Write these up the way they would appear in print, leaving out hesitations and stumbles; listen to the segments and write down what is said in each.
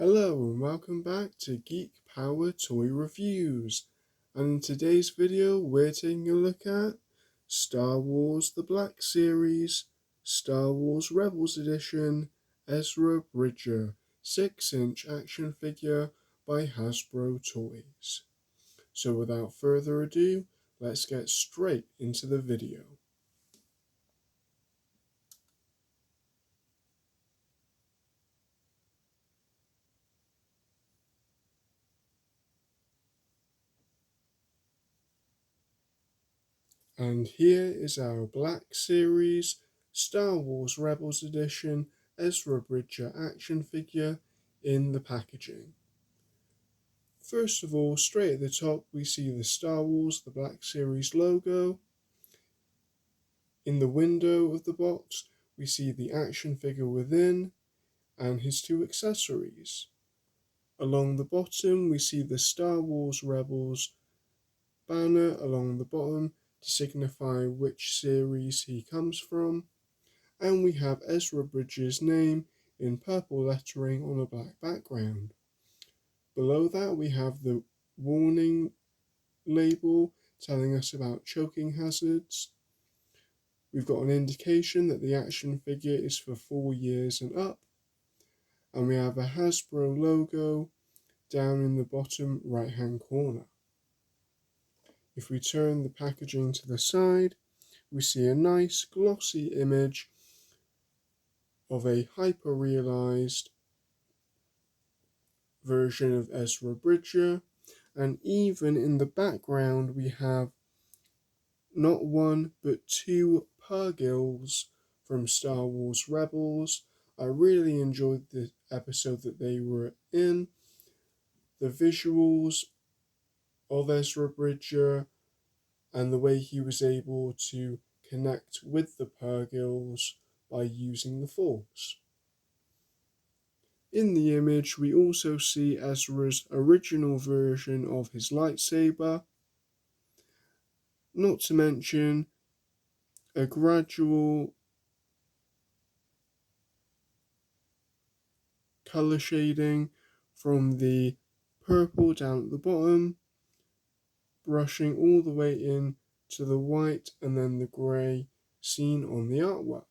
Hello and welcome back to Geek Power Toy Reviews, and in today's video we're taking a look at Star Wars The Black Series, Star Wars Rebels Edition, Ezra Bridger 6-inch action figure by Hasbro Toys. So without further ado, let's get straight into the video. And here is our Black Series Star Wars Rebels Edition Ezra Bridger action figure in the packaging. First of all, straight at the top we see the Star Wars The Black Series logo. In the window of the box we see the action figure within and his two accessories. Along the bottom we see the Star Wars Rebels banner along the bottom to signify which series he comes from, and we have Ezra Bridger's name in purple lettering on a black background. Below that we have the warning label telling us about choking hazards. We've got an indication that the action figure is for 4 years and up, and we have a Hasbro logo down in the bottom right hand corner. If we turn the packaging to the side, we see a nice glossy image of a hyper-realised version of Ezra Bridger, and even in the background we have not one but two Purgils from Star Wars Rebels. I really enjoyed the episode that they were in. The visuals of Ezra Bridger and the way he was able to connect with the Purgils by using the Force. In the image we also see Ezra's original version of his lightsaber, not to mention a gradual colour shading from the purple down at the bottom, brushing all the way in to the white and then the grey seen on the artwork.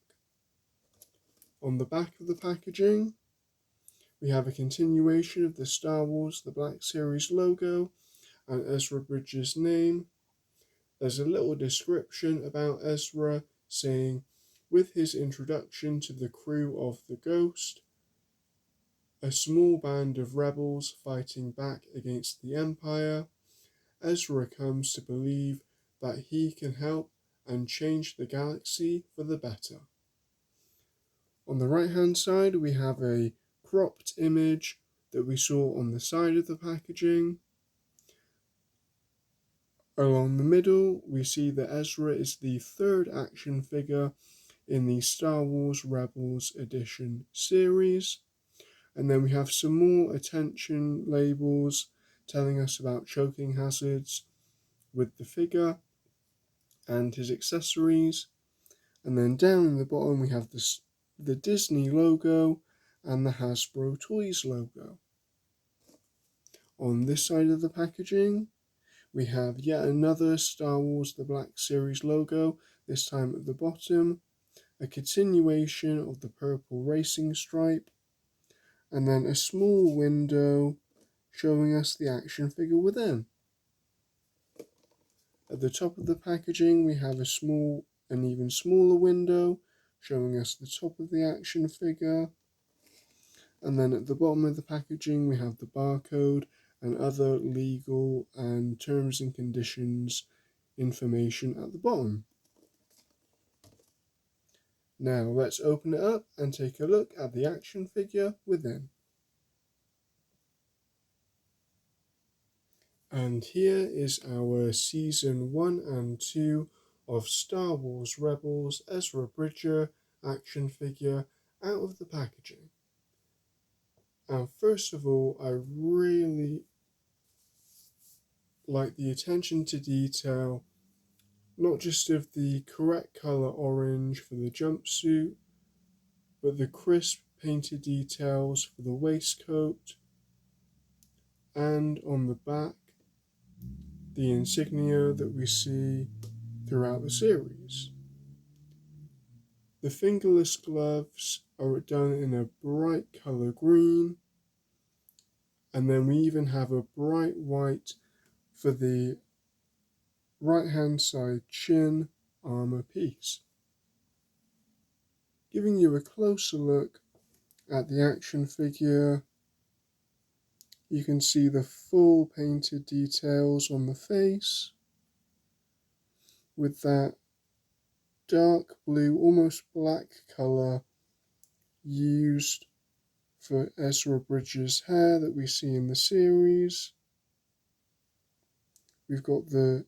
On the back of the packaging we have a continuation of the Star Wars The Black Series logo and Ezra Bridger's name. There's a little description about Ezra saying, with his introduction to the crew of the Ghost, a small band of rebels fighting back against the Empire, Ezra comes to believe that he can help and change the galaxy for the better. On the right hand side we have a cropped image that we saw on the side of the packaging. Along the middle we see that Ezra is the third action figure in the Star Wars Rebels Edition series, and then we have some more attention labels telling us about choking hazards with the figure and his accessories, and then down in the bottom we have the Disney logo and the Hasbro Toys logo. On this side of the packaging we have yet another Star Wars The Black Series logo, this time at the bottom, a continuation of the purple racing stripe, and then a small window showing us the action figure within. At the top of the packaging we have an even smaller window showing us the top of the action figure, and then at the bottom of the packaging we have the barcode and other legal and terms and conditions information at the bottom. Now let's open it up and take a look at the action figure within. And here is our Season 1 and 2 of Star Wars Rebels Ezra Bridger action figure out of the packaging. And first of all, I really like the attention to detail, not just of the correct colour orange for the jumpsuit, but the crisp painted details for the waistcoat, and on the back, the insignia that we see throughout the series. The fingerless gloves are done in a bright colour green, and then we even have a bright white for the right hand side chin armour piece. Giving you a closer look at the action figure, you can see the full painted details on the face with that dark blue, almost black colour used for Ezra Bridger's hair that we see in the series. We've got the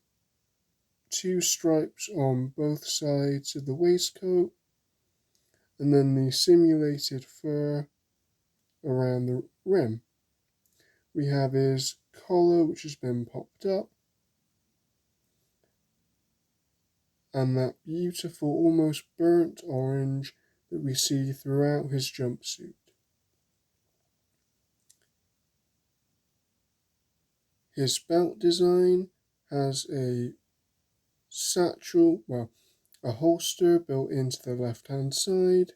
two stripes on both sides of the waistcoat, and then the simulated fur around the rim. We have his collar, which has been popped up, and that beautiful, almost burnt orange that we see throughout his jumpsuit. His belt design has a satchel, a holster built into the left hand side,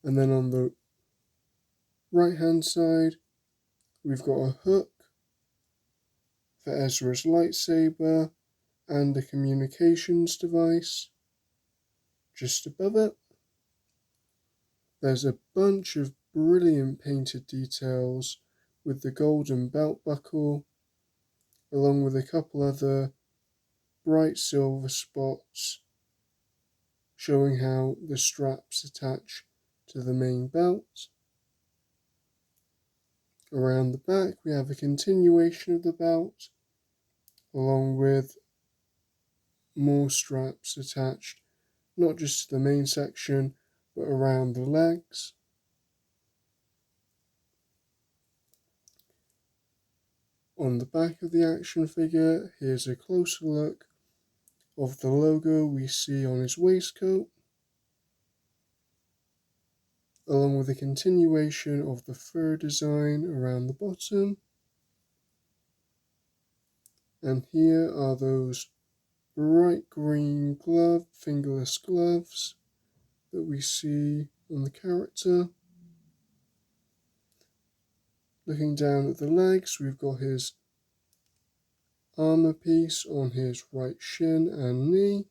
and then on the right hand side we've got a hook for Ezra's lightsaber and a communications device. Just above it there's a bunch of brilliant painted details with the golden belt buckle, along with a couple other bright silver spots showing how the straps attach to the main belt. Around the back we have a continuation of the belt, along with more straps attached, not just to the main section, but around the legs. On the back of the action figure, here's a closer look of the logo we see on his waistcoat, along with a continuation of the fur design around the bottom. And here are those bright green fingerless gloves that we see on the character. Looking down at the legs, we've got his armour piece on his right shin and knee,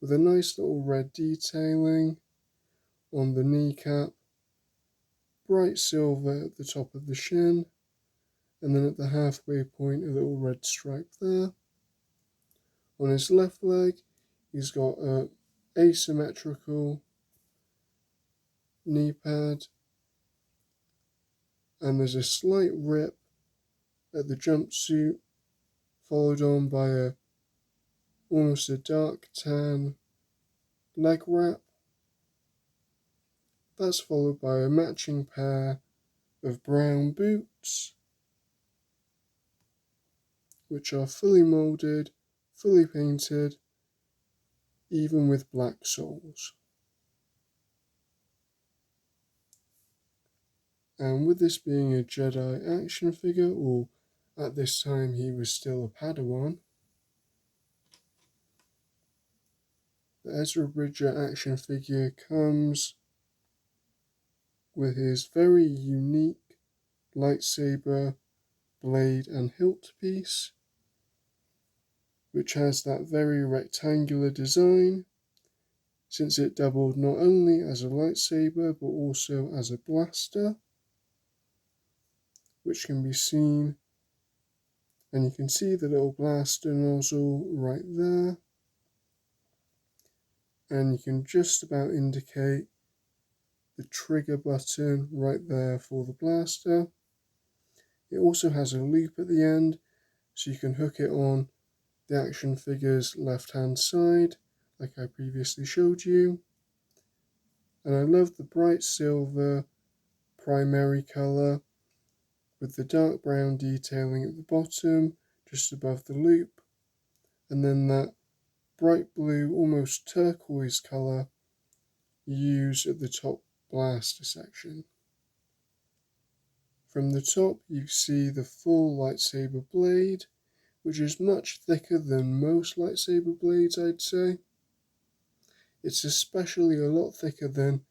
with a nice little red detailing on the kneecap, bright silver at the top of the shin, and then at the halfway point a little red stripe there. On his left leg he's got a asymmetrical knee pad, and there's a slight rip at the jumpsuit, followed on by almost a dark tan leg wrap. That's followed by a matching pair of brown boots, which are fully moulded, fully painted, even with black soles. And with this being a Jedi action figure, or at this time he was still a Padawan, the Ezra Bridger action figure comes with his very unique lightsaber blade and hilt piece, which has that very rectangular design, since it doubled not only as a lightsaber but also as a blaster, which can be seen, and you can see the little blaster nozzle right there, and you can just about indicate the trigger button right there for the blaster. It also has a loop at the end, so you can hook it on the action figure's left hand side, like I previously showed you. And I love the bright silver primary colour with the dark brown detailing at the bottom just above the loop, and then that bright blue, almost turquoise colour used at the top blaster section. From the top you see the full lightsaber blade, which is much thicker than most lightsaber blades, I'd say. It's especially a lot thicker than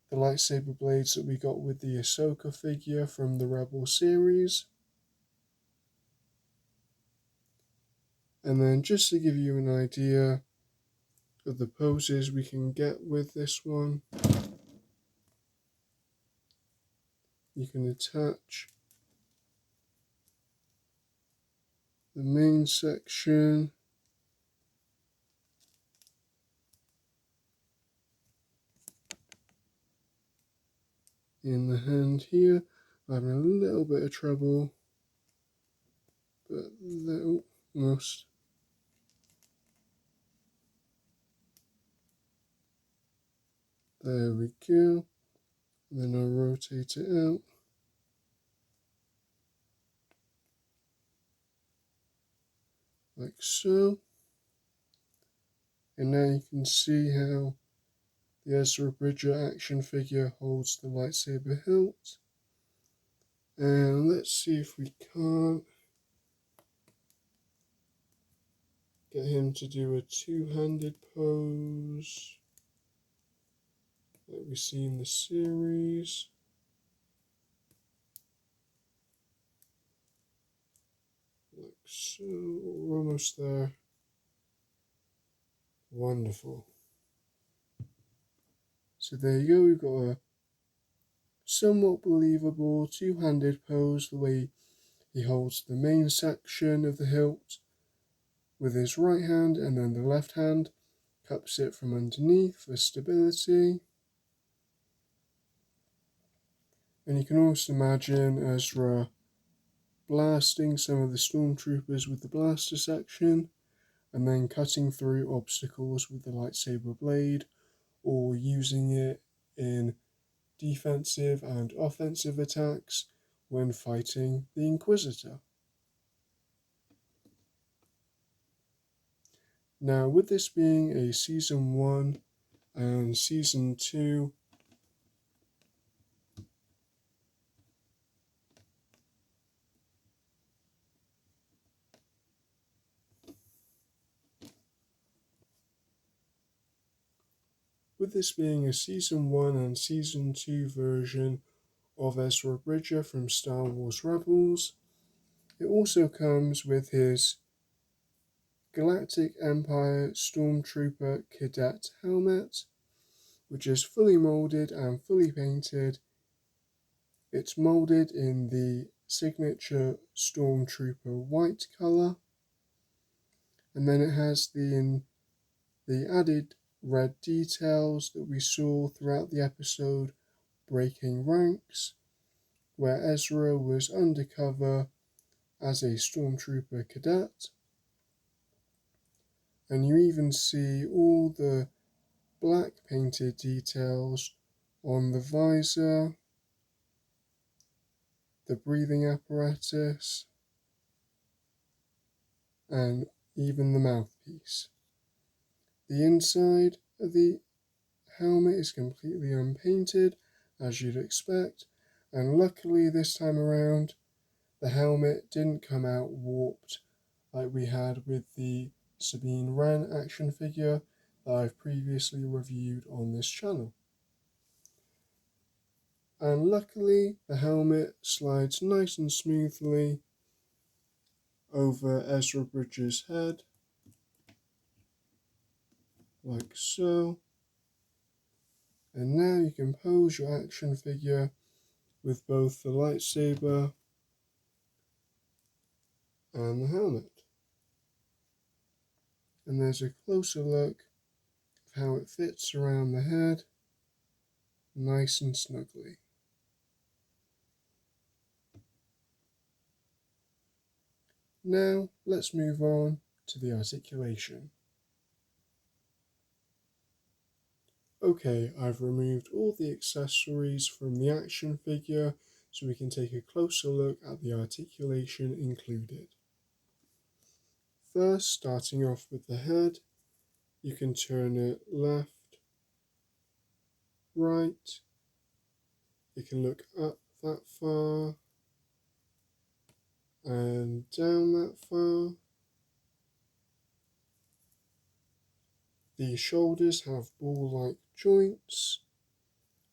the lightsaber blades that we got with the Ahsoka figure from the Rebel series. And then just to give you an idea of the poses we can get with this one, you can attach the main section in the hand here. I'm having a little bit of trouble, but almost. There we go. Then I'll rotate it out. Like so. And now you can see how the Ezra Bridger action figure holds the lightsaber hilt. And let's see if we can't get him to do a two-handed pose that we see in the series. Like so, we're almost there. Wonderful. So there you go, we've got a somewhat believable two-handed pose, the way he holds the main section of the hilt with his right hand, and then the left hand cups it from underneath for stability. And you can also imagine Ezra blasting some of the stormtroopers with the blaster section, and then cutting through obstacles with the lightsaber blade, or using it in defensive and offensive attacks when fighting the Inquisitor. Now, with this being a Season 1 and Season 2, Season 1 and Season 2 version of Ezra Bridger from Star Wars Rebels, it also comes with his Galactic Empire Stormtrooper Cadet helmet, which is fully moulded and fully painted. It's moulded in the signature Stormtrooper white colour, and then it has the added red details that we saw throughout the episode Breaking Ranks, where Ezra was undercover as a Stormtrooper cadet. And you even see all the black painted details on the visor, the breathing apparatus, and even the mouthpiece. The inside of the helmet is completely unpainted, as you'd expect, and luckily this time around the helmet didn't come out warped like we had with the Sabine Wren action figure that I've previously reviewed on this channel. And luckily the helmet slides nice and smoothly over Ezra Bridger's head, like so. And now you can pose your action figure with both the lightsaber and the helmet. And there's a closer look of how it fits around the head, nice and snugly. Now let's move on to the articulation. Okay, I've removed all the accessories from the action figure so we can take a closer look at the articulation included. First, starting off with the head, you can turn it left, right, It can look up that far and down that far. The shoulders have ball-like joints,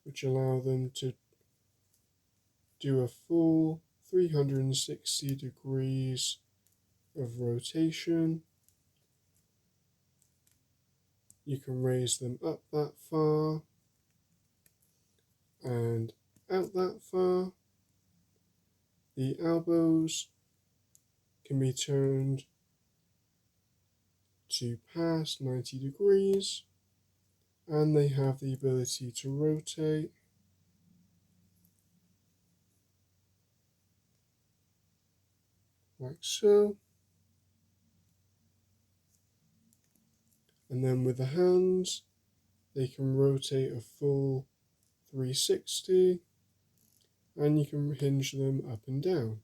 which allow them to do a full 360 degrees of rotation. You can raise them up that far and out that far. The elbows can be turned to past 90 degrees, and they have the ability to rotate like so. And then with the hands, they can rotate a full 360, and you can hinge them up and down.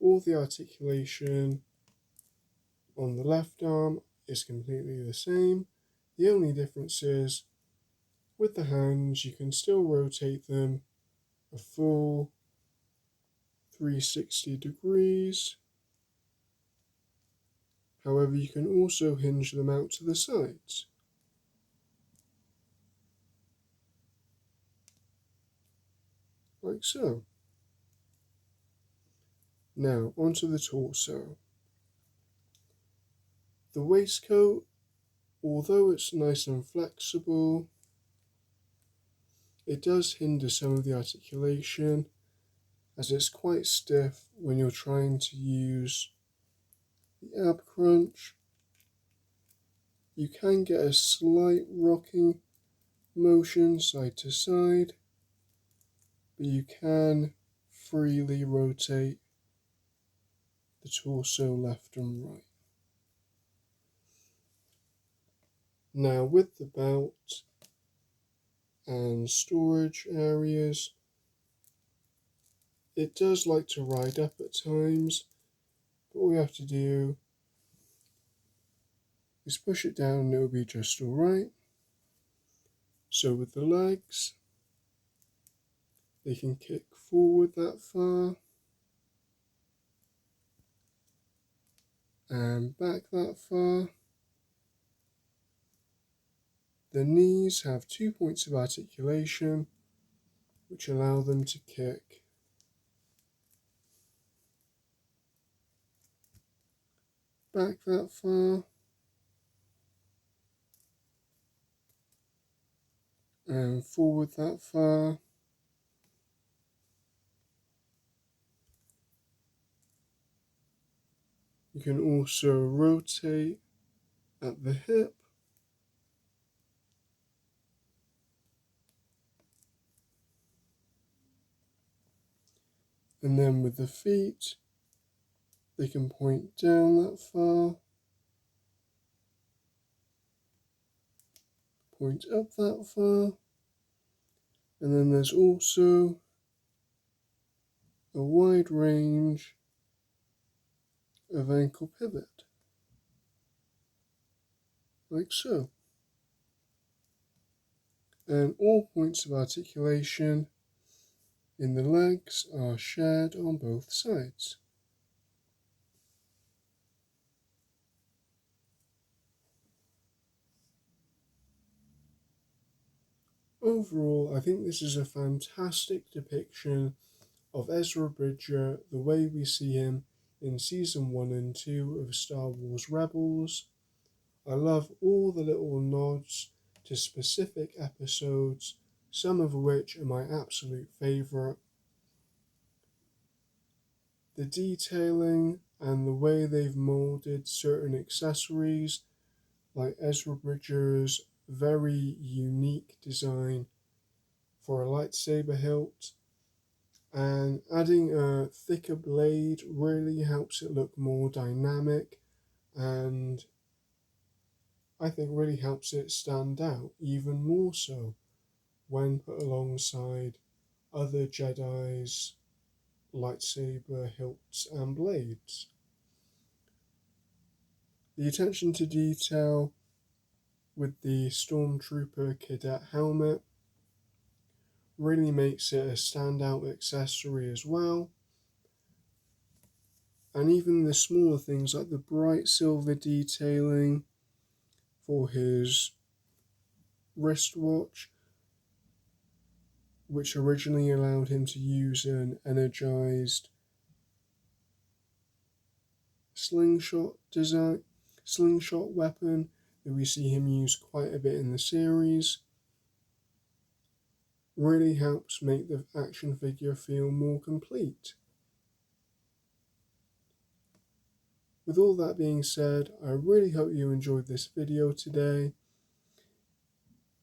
All the articulation on the left arm is completely the same. The only difference is with the hands you can still rotate them a full 360 degrees. However, you can also hinge them out to the sides. Like so. Now onto the torso. The waistcoat, although it's nice and flexible, it does hinder some of the articulation as it's quite stiff when you're trying to use the ab crunch. You can get a slight rocking motion side to side, but you can freely rotate the torso left and right. Now with the belt and storage areas, it does like to ride up at times, but all we have to do is push it down and it'll be just alright. So with the legs, they can kick forward that far and back that far. The knees have 2 points of articulation, which allow them to kick back that far and forward that far. You can also rotate at the hip and then with the feet they can point down that far, point up that far, and then there's also a wide range of ankle pivot, like so. And all points of articulation in the legs are shared on both sides. Overall, I think this is a fantastic depiction of Ezra Bridger the way we see him in Season 1 and 2 of Star Wars Rebels. I love all the little nods to specific episodes, some of which are my absolute favourite. The detailing and the way they've moulded certain accessories, like Ezra Bridger's very unique design for a lightsaber hilt, and adding a thicker blade really helps it look more dynamic, and I think really helps it stand out even more so when put alongside other Jedi's lightsaber hilts and blades. The attention to detail with the Stormtrooper Cadet helmet. Really makes it a standout accessory as well. And even the smaller things like the bright silver detailing for his wristwatch, which originally allowed him to use an energized slingshot weapon that we see him use quite a bit in the series. Really helps make the action figure feel more complete. With all that being said, I really hope you enjoyed this video today.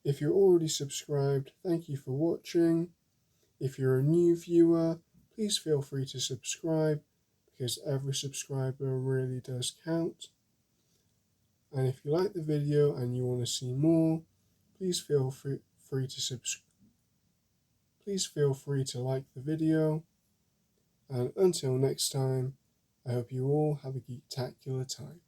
If you're already subscribed, thank you for watching. If you're a new viewer, please feel free to subscribe because every subscriber really does count. And if you like the video and you want to see more, please feel free to like the video. And until next time, I hope you all have a geektacular time.